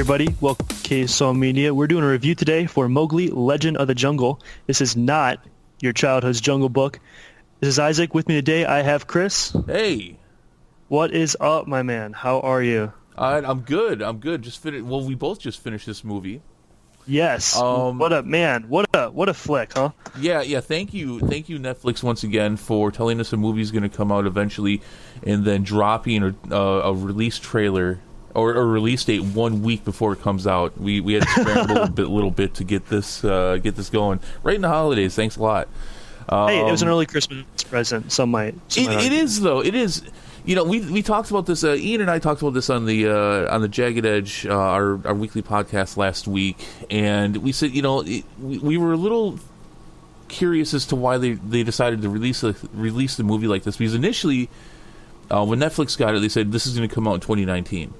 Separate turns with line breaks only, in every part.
everybody. Welcome to KSO Media. We're doing a review today for Mowgli Legend of the Jungle. This is not your childhood's Jungle Book. This is Isaac. With me today, I have Chris.
Hey.
What is up, my man? How are you?
I'm good. Well, we both just finished this movie.
Yes. What a flick, huh?
Yeah. Thank you, Netflix, once again for telling us a movie's going to come out eventually, and then dropping a release trailer or a release date 1 week before it comes out. We had to scramble a little bit to get this going right in the holidays. Thanks a lot.
Hey, it was an early Christmas present. Some might.
It is though. It is. You know, we talked about this. Ian and I talked about this on the Jagged Edge, our weekly podcast last week, and we said, we were a little curious as to why they decided to release the movie like this, because initially, when Netflix got it, they said this is going to come out in 2019.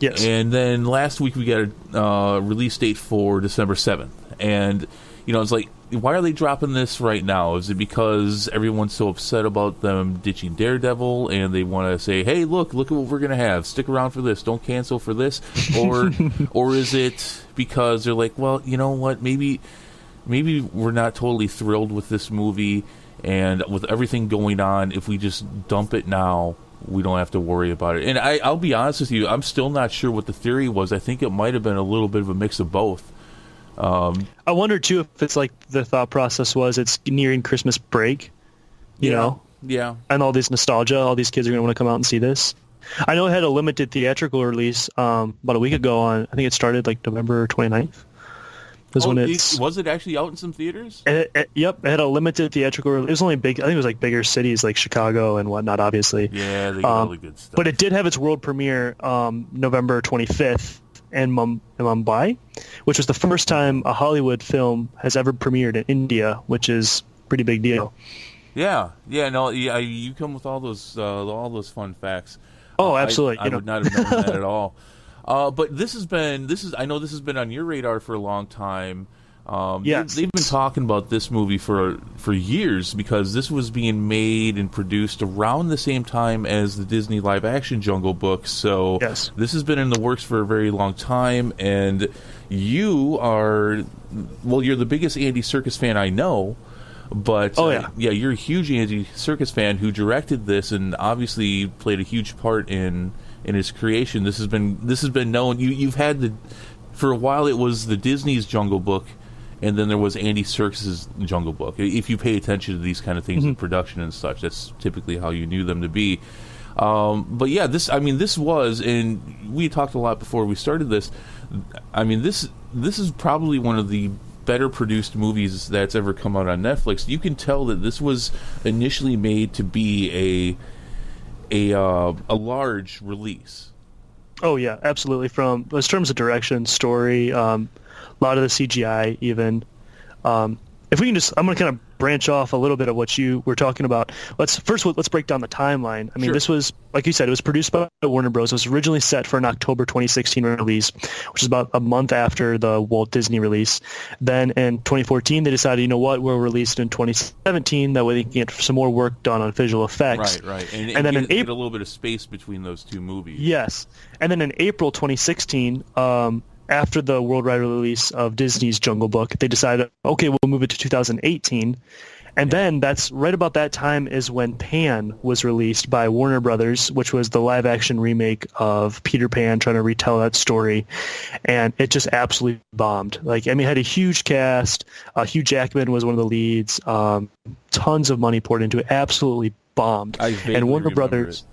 Yes.
And then last week we got a release date for December 7th, and it's like, why are they dropping this right now? Is it because everyone's so upset about them ditching Daredevil and they want to say, hey, look at what we're going to have. Stick around for this. Don't cancel for this. Or is it because they're like, well, you know what? Maybe we're not totally thrilled with this movie, and with everything going on, if we just dump it now, we don't have to worry about it. And I'll be honest with you, I'm still not sure what the theory was. I think it might have been a little bit of a mix of both.
I wonder too if it's like the thought process was it's nearing Christmas break, you know?
Yeah.
And all this nostalgia, all these kids are going to want to come out and see this. I know it had a limited theatrical release about a week ago on, I think it started like November 29th.
Was it actually out in some theaters?
Yep, it had a limited theatrical release. It was only big, I think it was like bigger cities like Chicago and whatnot, obviously.
Yeah, they got all the good stuff.
But it did have its world premiere November 25th. In Mumbai, which was the first time a Hollywood film has ever premiered in India, which is a pretty big deal.
Yeah. You come with all those fun facts.
Oh, absolutely.
I would not have known that at all. But I know this has been on your radar for a long time.
Yes.
They've been talking about this movie for years, because this was being made and produced around the same time as the Disney live-action Jungle Book. So
yes. This
has been in the works for a very long time, and you're the biggest Andy Serkis fan I know. But you're a huge Andy Serkis fan who directed this and obviously played a huge part in his creation. This has been known. You've had for a while it was the Disney's Jungle Book, and then there was Andy Serkis' Jungle Book. If you pay attention to these kind of things in production and such, that's typically how you knew them to be. But yeah, this was, and we talked a lot before we started this. I mean, this is probably one of the better produced movies that's ever come out on Netflix. You can tell that this was initially made to be a large release.
Oh yeah, absolutely. From in terms of direction, story, a lot of the CGI, even. If we can I'm going to kind of branch off a little bit of what you were talking about. Let's break down the timeline. I mean,
Sure.
This was, like you said, it was produced by Warner Bros. It was originally set for an October 2016 release, which is about a month after the Walt Disney release. Then in 2014, they decided, you know what, we'll release it in 2017. That way they can get some more work done on visual effects.
Right.
And then in
get
April,
a little bit of space between those two movies.
Yes. And then in April 2016, after the worldwide release of Disney's Jungle Book, they decided, okay, we'll move it to 2018. And then that's right about that time is when Pan was released by Warner Brothers, which was the live-action remake of Peter Pan, trying to retell that story. And it just absolutely bombed. Like, I mean, it had a huge cast. Hugh Jackman was one of the leads. Tons of money poured into it. Absolutely bombed. And Warner Brothers...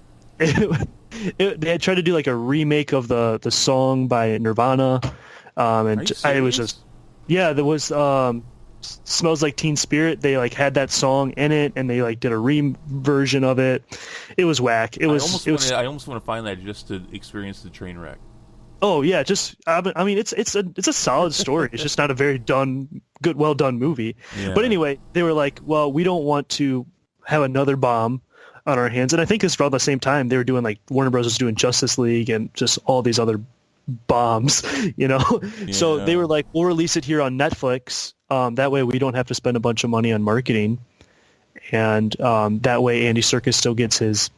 they had tried to do like a remake of the song by Nirvana, and it was just there was Smells Like Teen Spirit. They like had that song in it, and they like did a version of it. It was whack. I
almost want to find that just to experience the train wreck.
Oh yeah, just I mean it's a solid story. It's just not a very well done movie. Yeah. But anyway, they were like, well, we don't want to have another bomb on our hands. And I think it's around the same time they were doing, like, Warner Bros. Was doing Justice League and just all these other bombs, Yeah. So they were like, we'll release it here on Netflix. That way we don't have to spend a bunch of money on marketing. And that way Andy Serkis still gets his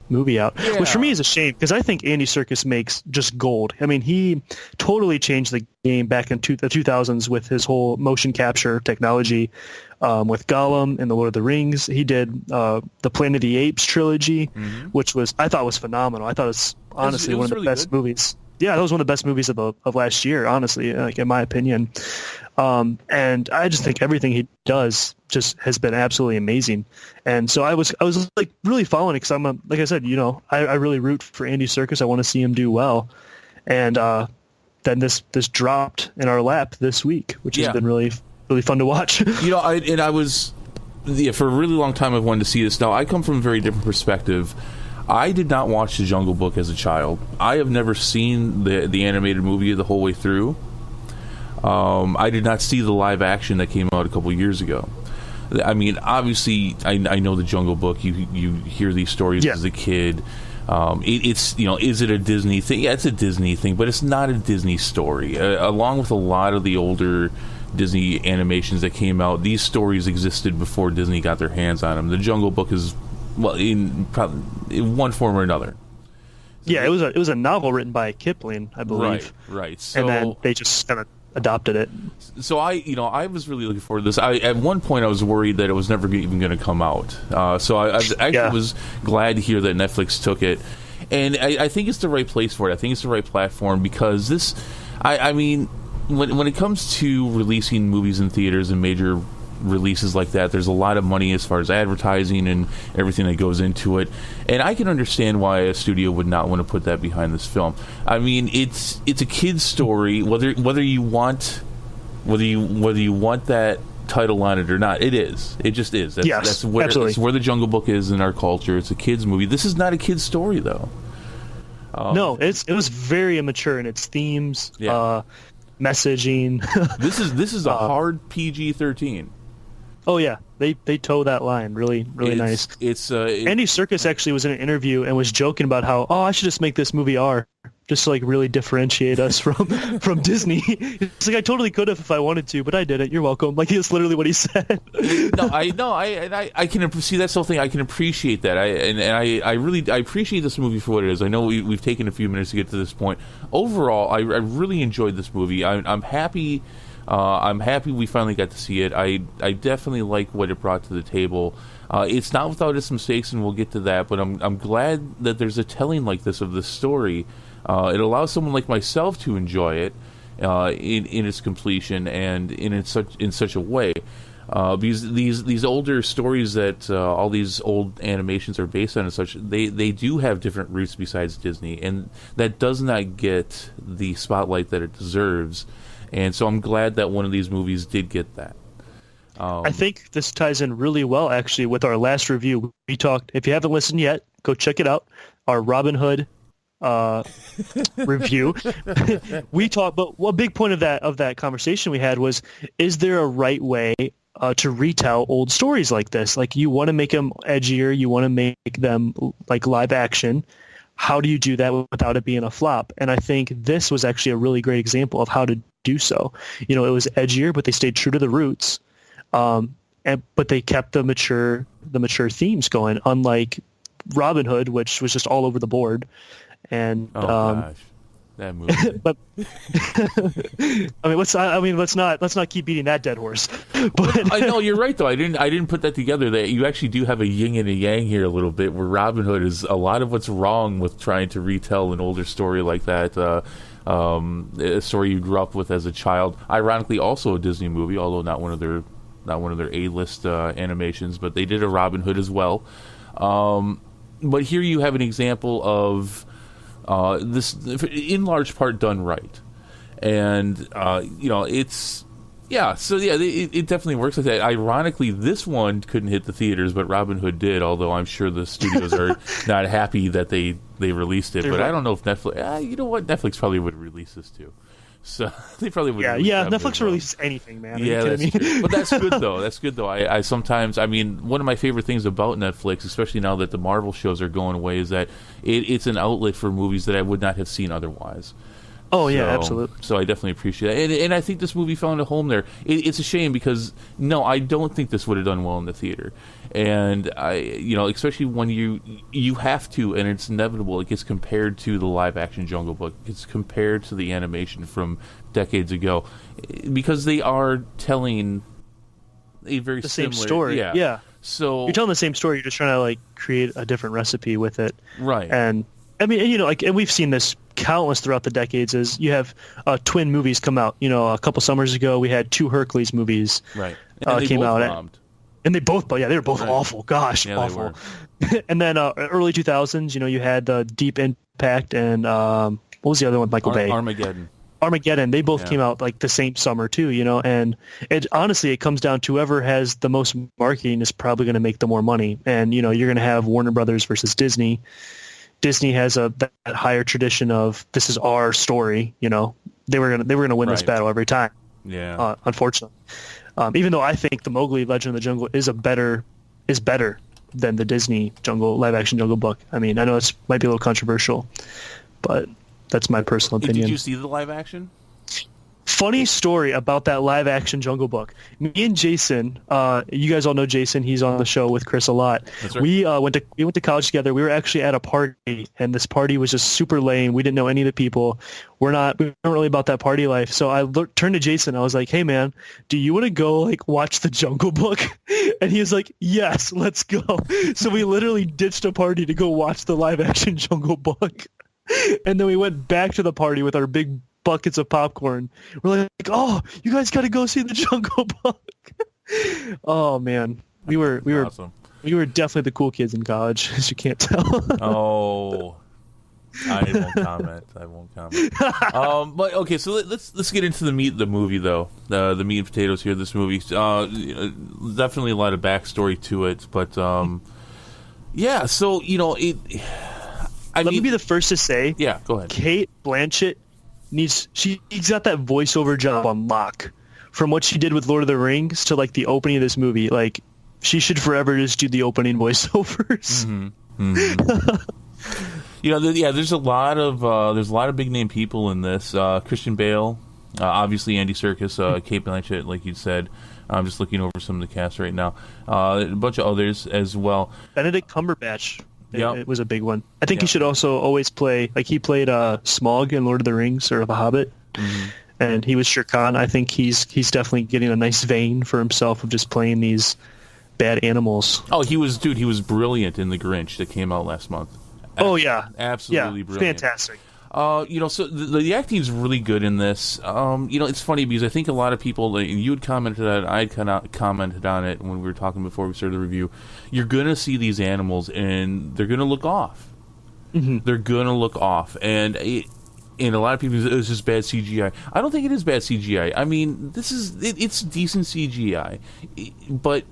movie out, which for me is a shame because I think Andy Serkis makes just gold. I mean, he totally changed the game back in the 2000s with his whole motion capture technology, with Gollum and the Lord of the Rings. He did the Planet of the Apes trilogy, which I thought was phenomenal. I thought it was honestly one of the really best movies. Yeah, that was one of the best movies of last year, honestly, like in my opinion. And I just think everything he does just has been absolutely amazing. And so I was like really following it because like I said, I really root for Andy Serkis. I want to see him do well. And then this dropped in our lap this week, which has been really, really fun to watch.
I was for a really long time I've wanted to see this. Now I come from a very different perspective. I did not watch The Jungle Book as a child. I have never seen the animated movie the whole way through. I did not see the live action that came out a couple years ago. I mean, obviously, I know The Jungle Book. You hear these stories as a kid. It's is it a Disney thing? Yeah, it's a Disney thing, but it's not a Disney story. Along with a lot of the older Disney animations that came out, these stories existed before Disney got their hands on them. The Jungle Book is in one form or another.
Yeah, it was a novel written by Kipling, I believe.
Right. So,
and then they just kind of adopted it.
So I was really looking forward to this. At one point I was worried that it was never even going to come out. So I actually was glad to hear that Netflix took it, and I think it's the right place for it. I think it's the right platform because this. I mean, when it comes to releasing movies in theaters and major releases like that, there's a lot of money as far as advertising and everything that goes into it, and I can understand why a studio would not want to put that behind this film. I mean, it's a kid's story, whether you want that title on it or not. It just is. That's where The Jungle Book is in our culture. It's a kid's movie. This is not a kid's story though.
No, it was very immature in its themes, messaging.
This is a hard PG-13.
Oh yeah, they toe that line really nice. Andy Serkis actually was in an interview and was joking about how I should just make this movie R, just to like really differentiate us from Disney. It's like I totally could have if I wanted to, but I didn't. You're welcome. Like that's literally what he said.
I can see that's the whole thing. I can appreciate that. I really appreciate this movie for what it is. I know we've taken a few minutes to get to this point. Overall, I really enjoyed this movie. I'm happy. I'm happy we finally got to see it. I definitely like what it brought to the table. It's not without its mistakes, and we'll get to that. But I'm glad that there's a telling like this of this story. It allows someone like myself to enjoy it in its completion and in such a way. Because these older stories that all these old animations are based on and such, they do have different roots besides Disney, and that does not get the spotlight that it deserves. And so I'm glad that one of these movies did get that.
I think this ties in really well, actually, with our last review. We talked, if you haven't listened yet, go check it out, our Robin Hood review. We talked, but one big point of that conversation we had was, is there a right way to retell old stories like this? Like, you want to make them edgier, you want to make them like live action. How do you do that without it being a flop? And I think this was actually a really great example of how to do so. It was edgier, but they stayed true to the roots, but they kept the mature themes going. Unlike Robin Hood, which was just all over the board. And
gosh, that movie.
But let's not keep beating that dead horse. But
I know you're right though. I didn't put that together. That you actually do have a yin and a yang here a little bit. Where Robin Hood is a lot of what's wrong with trying to retell an older story like that. A story you grew up with as a child. Ironically, also a Disney movie, although not one of their A-list animations. But they did a Robin Hood as well. But here you have an example of this, in large part, done right, and it's it definitely works like that. Ironically, this one couldn't hit the theaters, but Robin Hood did. Although I'm sure the studios are not happy that they released it. But I don't know if Netflix. You know what? Netflix probably would release this too. So they probably would.
Yeah. Netflix releases anything, man.
That's true. But that's good though. That's good though. I sometimes, one of my favorite things about Netflix, especially now that the Marvel shows are going away, is that it's an outlet for movies that I would not have seen otherwise.
Oh yeah, absolutely.
So I definitely appreciate it, and I think this movie found a home there. It's a shame because I don't think this would have done well in the theater, and especially when you have to, and it's inevitable. It gets compared to the live action Jungle Book. It's compared to the animation from decades ago, because they are telling a very
same story. Yeah.
So
you're telling the same story. You're just trying to like create a different recipe with it,
right?
And I mean, and we've seen this countless throughout the decades. Is you have twin movies come out. A couple summers ago, we had 2 Hercules movies.
Right. And they
came
both
out,
bombed.
And they both, they were both awful. Gosh,
yeah,
awful. And then early 2000s, you had Deep Impact and what was the other one? Michael Bay. Armageddon. They both came out like the same summer too, and honestly it comes down to whoever has the most marketing is probably going to make the more money. And you're going to have Warner Brothers versus Disney. Disney has that higher tradition of this is our story. They were going to win this battle every time.
Yeah.
Unfortunately, even though I think the Mowgli Legend of the Jungle is better than the Disney live action Jungle Book. I mean, I know it might be a little controversial, but that's my personal opinion.
Did you see the live action?
Funny story about that live action Jungle Book. Me and Jason, you guys all know Jason. He's on the show with Chris a lot.
That's right.
We went to college together. We were actually at a party, and this party was just super lame. We didn't know any of the people. We weren't really about that party life. So I turned to Jason. I was like, "Hey man, do you want to go like watch the Jungle Book?" And he was like, "Yes, let's go." So we literally ditched a party to go watch the live action Jungle Book, and then we went back to the party with our big buckets of popcorn. We're like, "Oh, you guys got to go see the Jungle Book." Oh man, we were
awesome.
We were definitely the cool kids in college, as you can't tell.
Oh, I won't comment. But okay, so let's get into the meat of the movie, though. The meat and potatoes here. This movie, definitely a lot of backstory to it, but yeah. So it. Let me
be the first to say.
Yeah, go ahead.
Cate Blanchett she's got that voiceover job on lock. From what she did with Lord of the Rings to like the opening of this movie, like she should forever just do the opening voiceovers.
Mm-hmm. Mm-hmm. There's a lot of big name people in this. Christian Bale, obviously Andy Serkis, Cate Blanchett, like you said. I'm just looking over some of the cast right now. A bunch of others as well.
Benedict Cumberbatch. It was a big one. I think he should also always play, like he played Smaug in Lord of the Rings or The Hobbit, and he was Shere Khan. I think he's definitely getting a nice vein for himself of just playing these bad animals.
Oh, he was brilliant in The Grinch that came out last month.
Absolutely
brilliant.
Fantastic.
So the acting is really good in this. It's funny because I think a lot of people, you had commented on it, I had kind of commented on it when we were talking before we started the review. You're going to see these animals and they're going to look off. Mm-hmm. They're going to look off. And a lot of people say, it's just bad CGI. I don't think it is bad CGI. I mean, it's decent CGI. But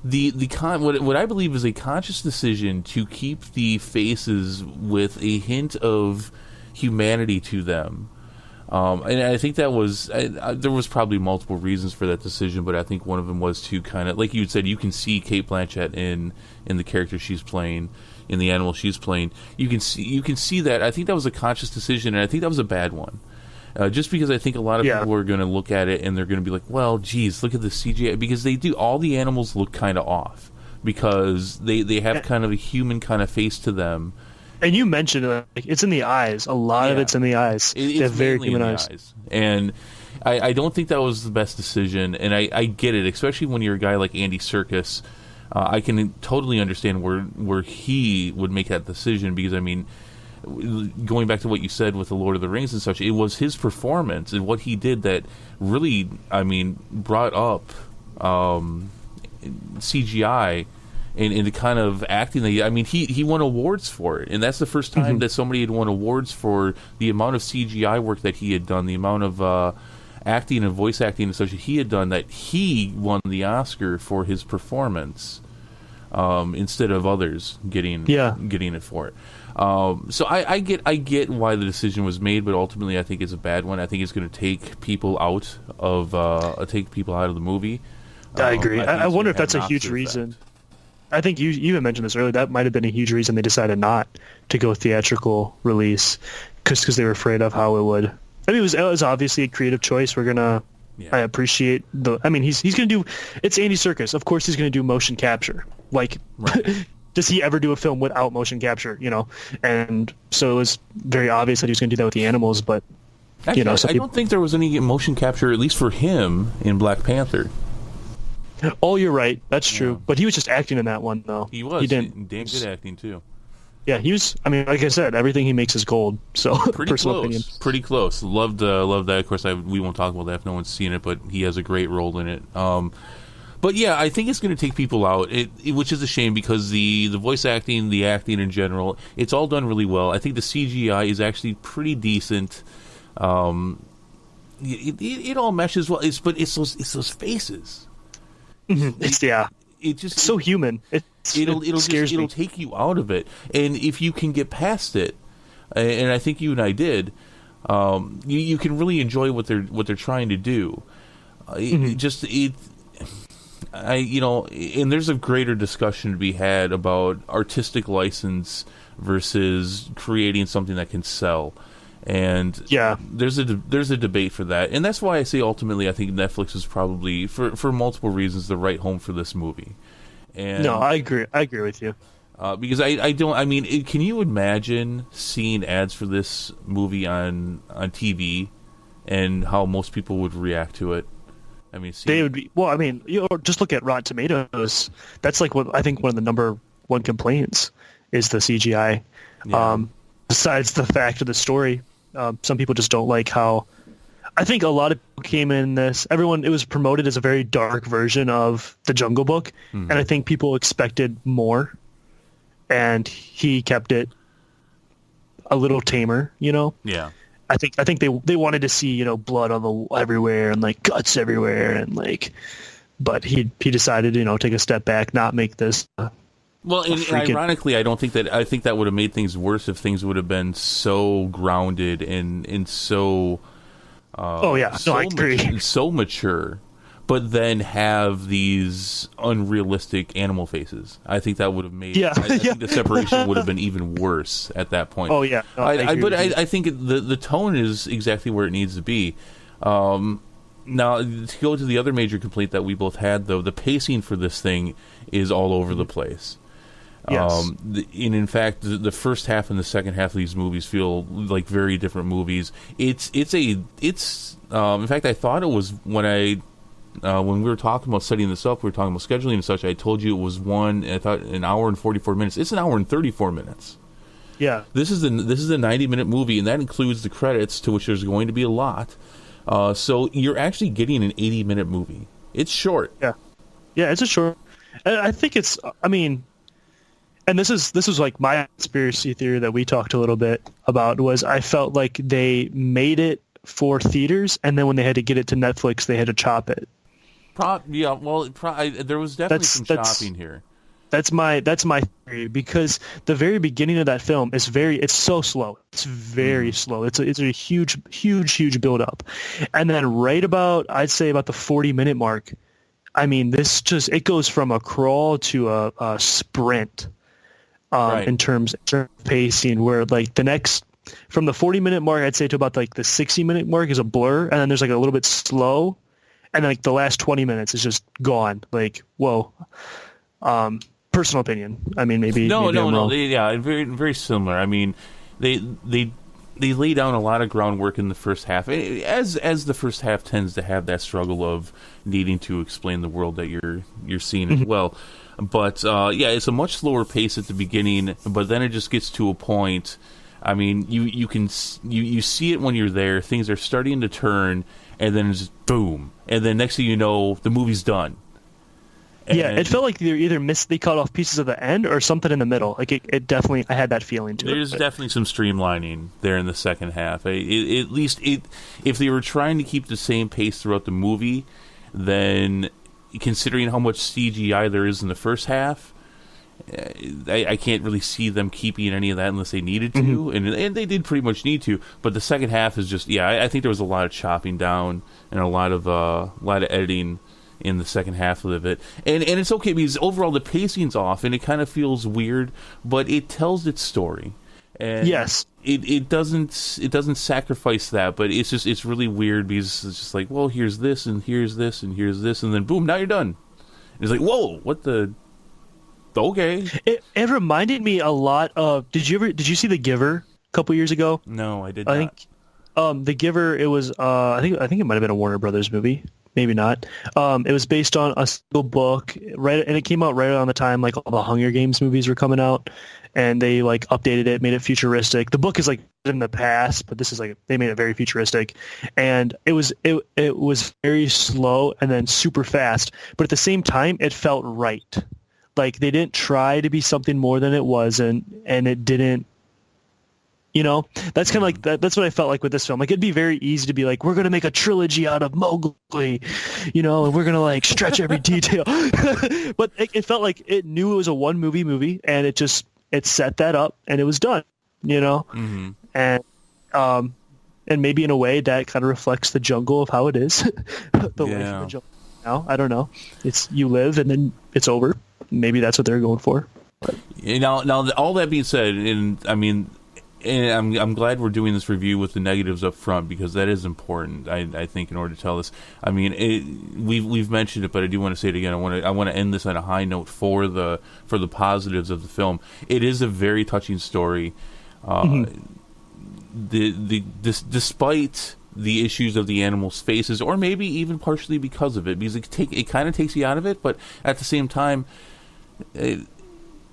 what I believe is a conscious decision to keep the faces with a hint of humanity to them, and I think that was there was probably multiple reasons for that decision, but I think one of them was to kind of, like you said, you can see Cate Blanchett in the character she's playing, in the animal she's playing. You can see that. I think that was a conscious decision, and I think that was a bad one. Just because I think a lot of people are going to look at it and they're going to be like, well, geez, look at the CGI. Because they do. All the animals look kind of off because they have kind of a human kind of face to them.
And you mentioned it's in the eyes. A lot of it's in the eyes. They have very human eyes.
And I don't think that was the best decision. And I get it, especially when you're a guy like Andy Serkis. I can totally understand where he would make that decision because, I mean, going back to what you said with the Lord of the Rings and such, it was his performance and what he did that really, I mean, brought up CGI and the kind of acting that he won awards for it, and that's the first time that somebody had won awards for the amount of CGI work that he had done, the amount of acting and voice acting and such that he had done, that he won the Oscar for his performance instead of others getting it for it. So I get why the decision was made, but ultimately I think it's a bad one. I think it's going to take people out of the movie.
I agree. I wonder if that's a huge reason. I think you even mentioned this earlier. That might have been a huge reason they decided not to go theatrical release. because they were afraid of how it would. I mean, it was obviously a creative choice. We're gonna. Yeah. I appreciate the. I mean, he's gonna do. It's Andy Serkis. Of course, he's gonna do motion capture. Like, right. Does he ever do a film without motion capture? You know, and so it was very obvious that he was gonna do that with the animals. But
actually,
you know,
I don't think there was any motion capture, at least for him, in Black Panther.
Oh, you're right. That's true. But he was just acting in that one, though.
He was.
He didn't.
Damn good acting too.
Yeah, he was. I mean, like I said, everything he makes is gold. So,
pretty
personal
close.
opinion.
Pretty close. Loved that. Of course, we won't talk about that if no one's seen it, but he has a great role in it. But yeah, I think it's going to take people out, which is a shame because the voice acting, the acting in general, it's all done really well. I think the CGI is actually pretty decent. It all meshes well. But it's those faces.
Mm-hmm. It's so human.
It'll take you out of it, and if you can get past it, and I think you and I did, you can really enjoy what they're trying to do. And there's a greater discussion to be had about artistic license versus creating something that can sell. And
yeah,
there's a debate for that, and that's why I say ultimately I think Netflix is probably for multiple reasons the right home for this movie. And
no, I agree with you
because I mean, can you imagine seeing ads for this movie on TV and how most people would react to it? I mean,
they would be. Well, I mean, just look at Rotten Tomatoes. That's like what I think one of the number one complaints is the CGI.
Yeah.
Besides the fact of the story. Some people just don't like how. I think a lot of people came in this. It was promoted as a very dark version of the Jungle Book, and I think people expected more, and he kept it a little tamer. You know.
Yeah.
I think they wanted to see blood everywhere and like guts everywhere and like, but he decided to take a step back, not make this.
Well, and ironically, I think that would have made things worse if things would have been so grounded and so.
I agree.
So mature, but then have these unrealistic animal faces. I think that would have made.
Yeah.
I think the separation would have been even worse at that point.
Oh yeah, no,
I think the tone is exactly where it needs to be. Now, to go to the other major complaint that we both had, though, the pacing for this thing is all over the place.
Yes.
In fact, the first half and the second half of these movies feel like very different movies. In fact, I thought it was when we were talking about setting this up, we were talking about scheduling and such. I told you it was I thought an hour and 44 minutes. It's an hour and 34 minutes.
Yeah.
This is a 90-minute movie, and that includes the credits, to which there's going to be a lot. So you're actually getting an 80-minute movie. It's short.
Yeah. Yeah, it's a short. I think it's. I mean. And this was like my conspiracy theory that we talked a little bit about was I felt like they made it for theaters, and then when they had to get it to Netflix, they had to chop it.
There was definitely some chopping here.
That's my theory, because the very beginning of that film is it's so slow. It's very slow. It's a huge build up, and then right about I'd say about the 40-minute mark, I mean it goes from a crawl to a sprint.
Right.
In terms of pacing, where like the next from the 40-minute mark, I'd say to about like the 60-minute mark is a blur, and then there's like a little bit slow, and then like the last 20 minutes is just gone. Like whoa. Personal opinion. I mean, maybe
no.
wrong.
Very very similar. I mean, they lay down a lot of groundwork in the first half, as the first half tends to have that struggle of needing to explain the world that you're seeing as well. But it's a much slower pace at the beginning, but then it just gets to a point. I mean, you see it when you're there. Things are starting to turn, and then it's just boom, and then next thing you know, the movie's done. And
it felt like they cut off pieces of the end or something in the middle. Like it definitely, I had that feeling too.
There's definitely some streamlining there in the second half. At least if they were trying to keep the same pace throughout the movie, then considering how much CGI there is in the first half, I can't really see them keeping any of that unless they needed to, and they did pretty much need to. But the second half is just I think there was a lot of chopping down and a lot of editing in the second half of it, and it's okay because overall the pacing's off and it kind of feels weird, but it tells its story. And
yes,
it doesn't sacrifice that, but it's really weird because it's just like, well, here's this and here's this and here's this, and then boom, now you're done. And it's like, whoa, what the? Okay.
It reminded me a lot of. Did you see The Giver a couple years ago?
No, I did not.
I think The Giver. It was. I think it might have been a Warner Brothers movie. Maybe not. It was based on a single book, right? And it came out right around the time like all the Hunger Games movies were coming out, and they like updated it, made it futuristic. The book is like in the past, but this is like they made it very futuristic, and it was very slow and then super fast, but at the same time it felt right. Like they didn't try to be something more than it was, and it didn't. You know, that's kind of like that's what I felt like with this film. Like it'd be very easy to be like, we're gonna make a trilogy out of Mowgli, you know, and we're gonna like stretch every detail. But it felt like it knew it was a one movie, and it set that up, and it was done. You know, and maybe in a way that kind of reflects the jungle of how it is, the life of the jungle. Now I don't know. It's you live and then it's over. Maybe that's what they're going for. But.
Now, all that being said, and I mean. And I'm glad we're doing this review with the negatives up front because that is important. I think in order to tell this, I mean, we've mentioned it, but I do want to say it again. I want to end this on a high note for the positives of the film. It is a very touching story. Despite the issues of the animals' faces, or maybe even partially because of it, because it kind of takes you out of it, but at the same time.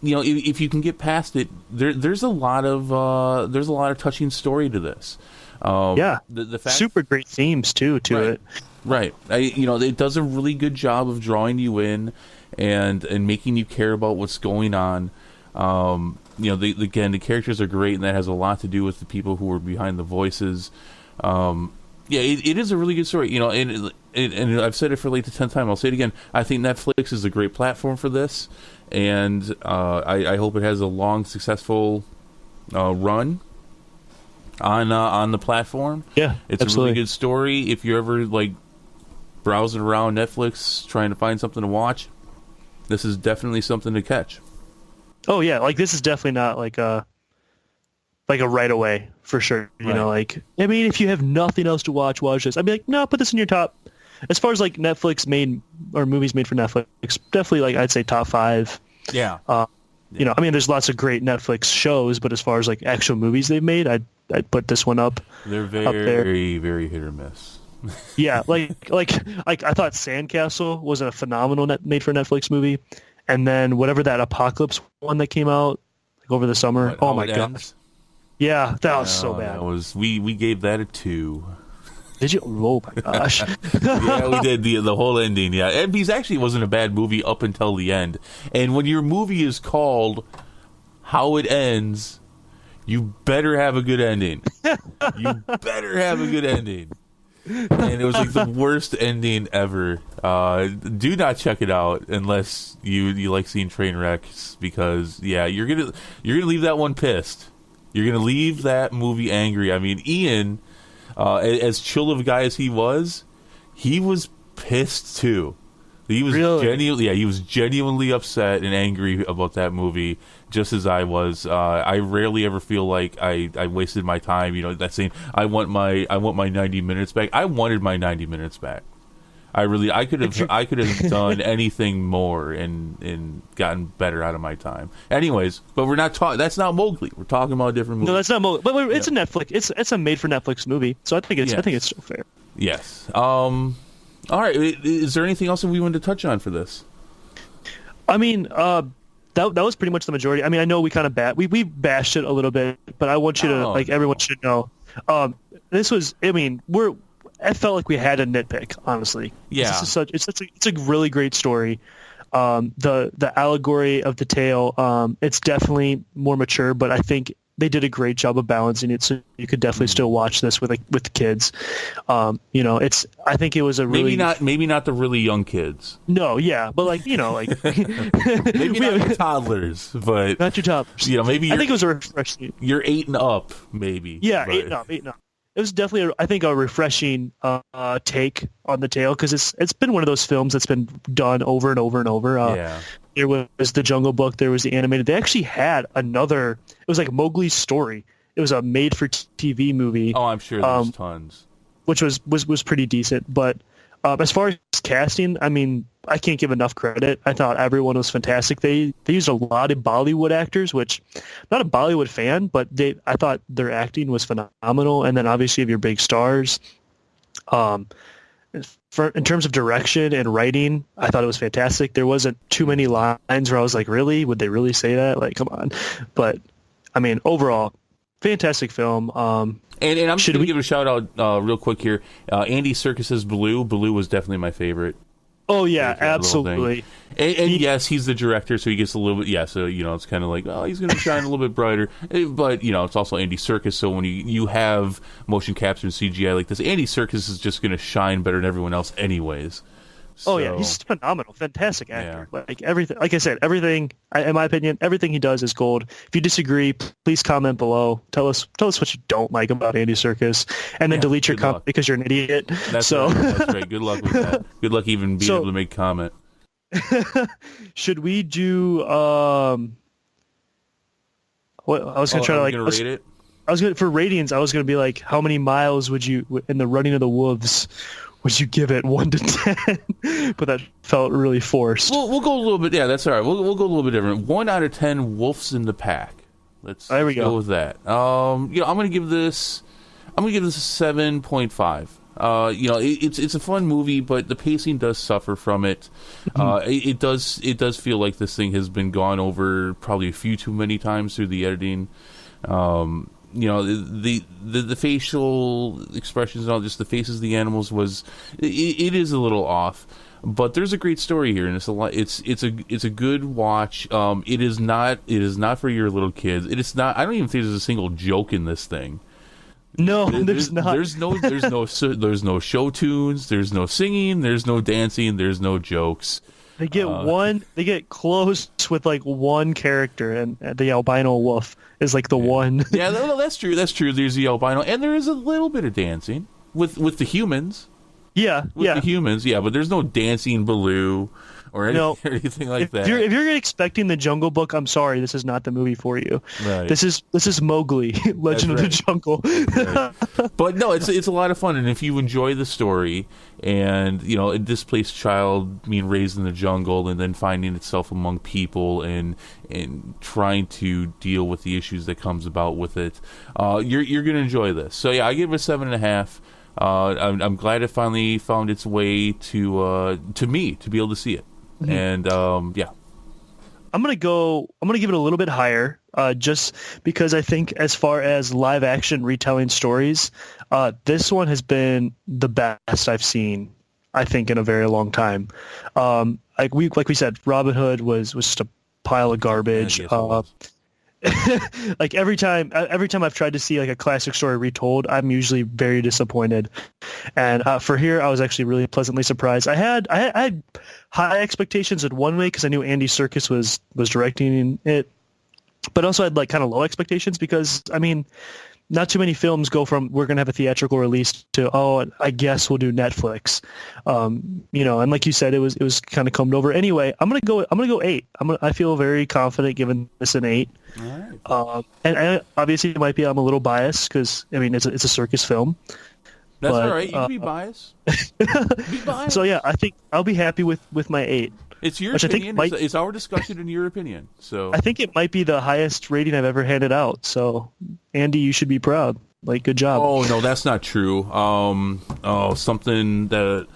You know, if you can get past it, there's a lot of touching story to this. The fact,
super great themes too to it.
Right. It does a really good job of drawing you in and making you care about what's going on. The characters are great, and that has a lot to do with the people who are behind the voices. It is a really good story. You know, and I've said it for like the 10th time. I'll say it again. I think Netflix is a great platform for this. And I hope it has a long, successful run on the platform.
Yeah,
it's
absolutely.
a really good story. If you're ever like browsing around Netflix trying to find something to watch, this is definitely something to catch.
Oh yeah, like this is definitely not like a right away for sure. You know, like I mean, if you have nothing else to watch this. I'd be like, no, put this in your top. As far as like Netflix made or movies made for Netflix, definitely like I'd say top 5.
Yeah.
You know, I mean, there's lots of great Netflix shows, but as far as like actual movies they've made, I'd put this one up.
They're very, very hit or miss.
Yeah, like I thought Sandcastle was a phenomenal made for Netflix movie, and then whatever that Apocalypse one that came out like over the summer. Oh my gosh. Yeah, that was so bad.
We gave that a 2.
Did you? Oh my gosh!
Yeah, we did the whole ending. Yeah, and because actually it wasn't a bad movie up until the end. And when your movie is called How It Ends, you better have a good ending. You better have a good ending. And it was like the worst ending ever. Do not check it out unless you like seeing train wrecks, because you're gonna leave that one pissed. You're gonna leave that movie angry. I mean, Ian. As chill of a guy as he was pissed too. He was he was genuinely upset and angry about that movie, just as I was. I rarely ever feel like I wasted my time. You know, that saying, I want my 90 minutes back. I wanted my 90 minutes back. I could have done anything more and gotten better out of my time. Anyways, but we're not talking. That's not Mowgli. We're talking about a different movie.
No, that's not Mowgli. But it's a Netflix. It's a made for Netflix movie. So I think it's still fair.
Yes. All right. Is there anything else that we wanted to touch on for this?
I mean, that was pretty much the majority. I mean, I know we kind of we bashed it a little bit, but I want you to everyone should know. This was. I mean, I felt like we had a nitpick, honestly.
Yeah,
it's a really great story. The allegory of the tale, it's definitely more mature, but I think they did a great job of balancing it, so you could definitely still watch this with kids. You know, I think it was a really
maybe not the really young kids.
No, yeah, but like maybe
not your toddlers, but
not your toddlers.
You know, maybe
I think it was a refreshing.
You're 8 and up, maybe.
Yeah, 8 and up. it was definitely, I think, a refreshing take on the tale, because it's been one of those films that's been done over and over and over. There was the Jungle Book. There was the animated. They actually had another. It was like Mowgli's Story. It was a made-for-TV movie.
Oh, I'm sure there's tons.
Which was pretty decent. But as far as casting, I mean, I can't give enough credit. I thought everyone was fantastic. They used a lot of Bollywood actors, which I'm not a Bollywood fan, but I thought their acting was phenomenal. And then obviously you have your big stars. In terms of direction and writing, I thought it was fantastic. There wasn't too many lines where I was like, really? Would they really say that? Like, come on. But, I mean, overall, fantastic film.
And I'm just going to give a shout out real quick here. Andy Serkis's Blue. Blue was definitely my favorite.
Oh, yeah, absolutely.
And yes, he's the director, so he gets a little bit, so, it's kind of like, oh, he's going to shine a little bit brighter. But, it's also Andy Serkis, so when you have motion capture and CGI like this, Andy Serkis is just going to shine better than everyone else anyways. So,
oh, yeah, he's phenomenal. Fantastic actor. Yeah. Like, everything, like I said, everything, in my opinion, everything he does is gold. If you disagree, please comment below. Tell us what you don't like about Andy Serkis, and then delete your comment because you're an idiot.
That's right. That's right. Good luck with that. Good luck even being able to make comment.
Should we do, what I was going to try to like...
rate it?
For ratings, I was going to be like, how many miles would you, in the Running of the Wolves, would you give it 1 to 10? But that felt really forced.
We'll go a little bit. Yeah, that's all right. We'll go a little bit different. 1 out of 10 wolves in the pack. Let's go with that. I'm going to give this a 7.5. It's a fun movie, but the pacing does suffer from it. It does feel like this thing has been gone over probably a few too many times through the editing. The facial expressions and all, just the faces of the animals it is a little off, but there's a great story here, and it's a good watch. It is not for your little kids. It is not. I don't even think there's a single joke in this thing.
No, there's not.
There's no show tunes. There's no singing. There's no dancing. There's no jokes.
They get close with like one character, and the albino wolf is like the one.
Yeah, no, that's true. That's true. There's the albino, and there is a little bit of dancing with the humans.
Yeah,
the humans. Yeah, but there's no dancing Baloo or anything like that.
If you're expecting the Jungle Book, I'm sorry, this is not the movie for you.
Right.
This is Mowgli, Legend of the Jungle.
Right. But no, it's a lot of fun, and if you enjoy the story, and a displaced child being raised in the jungle and then finding itself among people and trying to deal with the issues that comes about with it, you're going to enjoy this. So yeah, I give it a 7.5. I'm glad it finally found its way to me to be able to see it. And I'm
gonna give it a little bit higher, just because I think as far as live action retelling stories, this one has been the best I've seen, I think, in a very long time. Like we said, Robin Hood was just a pile of garbage. Like every time I've tried to see like a classic story retold, I'm usually very disappointed. And for here, I was actually really pleasantly surprised. I had high expectations in one way because I knew Andy Serkis was directing it, but also I had like kind of low expectations because I mean, not too many films go from we're going to have a theatrical release to I guess we'll do Netflix, and like you said, it was kind of combed over. Anyway, I'm gonna go 8. I feel very confident giving this an 8.
All right.
And obviously it might be I'm a little biased because I mean it's a circus film.
That's all right. You can be biased.
So yeah, I think I'll be happy with my 8.
It's your opinion. It's our discussion and your opinion. So
I think it might be the highest rating I've ever handed out. So Andy, you should be proud. Like, good job.
Oh no, that's not true. Something that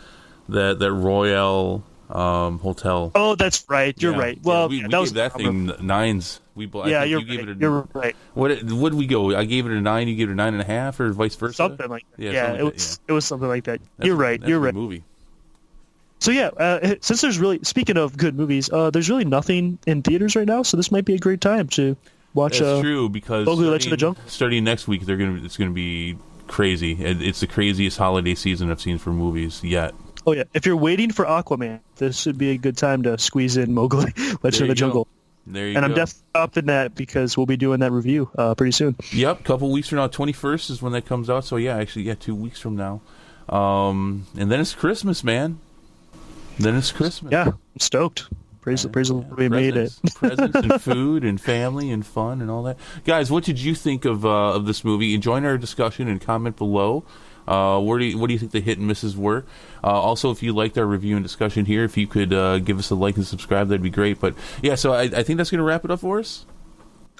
Royale Hotel.
Oh, that's right. You're right. Well,
we gave that thing 9s.
You're right.
What did we go? I gave it a 9. You gave it a 9.5, or vice versa.
Something like that. Yeah, it was something like that. You're right.
You're right. Movie.
So yeah, since speaking of good movies, there's really nothing in theaters right now, so this might be a great time to watch. That's
true, because
Mowgli Legend of the Jungle.
Starting next week, it's gonna be crazy. It's the craziest holiday season I've seen for movies yet.
Oh yeah, if you're waiting for Aquaman, this would be a good time to squeeze in Mowgli Legend of the Jungle.
There you
and
go.
I'm definitely up in that because we'll be doing that review pretty soon.
Yep, a couple weeks from now. 21st is when that comes out. So yeah, actually, 2 weeks from now. And then it's Christmas, man. Then it's Christmas.
Yeah, I'm stoked. Praise the Lord, we made it.
Presents and food and family and fun and all that. Guys, what did you think of this movie? And join our discussion and comment below. What do you think the hit and misses were? Also, if you liked our review and discussion here, if you could give us a like and subscribe, that'd be great. But yeah, so I think that's going to wrap it up for us.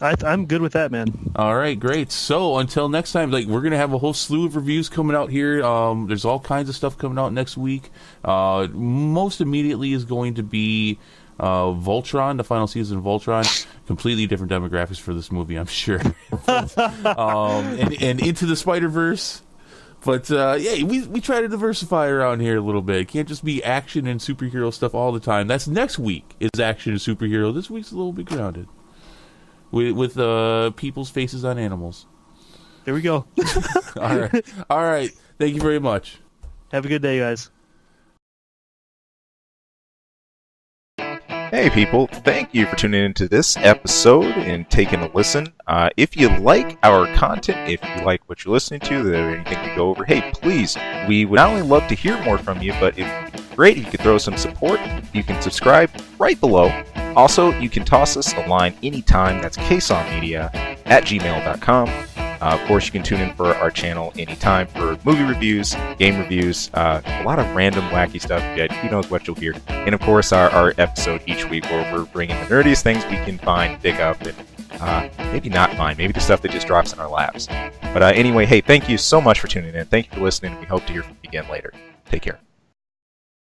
I'm good with that, man.
All right, great. So until next time, we're going to have a whole slew of reviews coming out here. There's all kinds of stuff coming out next week. Most immediately is going to be Voltron, the final season of Voltron. Completely different demographics for this movie, I'm sure. and Into the Spider-Verse. But we try to diversify around here a little bit. It can't just be action and superhero stuff all the time. That's next week is action and superhero. This week's a little bit grounded. With people's faces on animals.
There we go.
All right. Thank you very much.
Have a good day, guys.
Hey people, thank you for tuning into this episode and taking a listen. If you like our content, if you like what you're listening to, there anything we go over, hey, please, we would not only love to hear more from you, but it'd be great if you could throw some support. You can subscribe right below. Also, you can toss us a line anytime. That's ksongmedia@gmail.com. Of course, you can tune in for our channel anytime for movie reviews, game reviews, a lot of random wacky stuff. Who knows what you'll hear. And of course, our episode each week where we're bringing the nerdiest things we can find, dig up, and maybe not find. Maybe the stuff that just drops in our laps. But anyway, hey, thank you so much for tuning in. Thank you for listening. We hope to hear from you again later. Take care.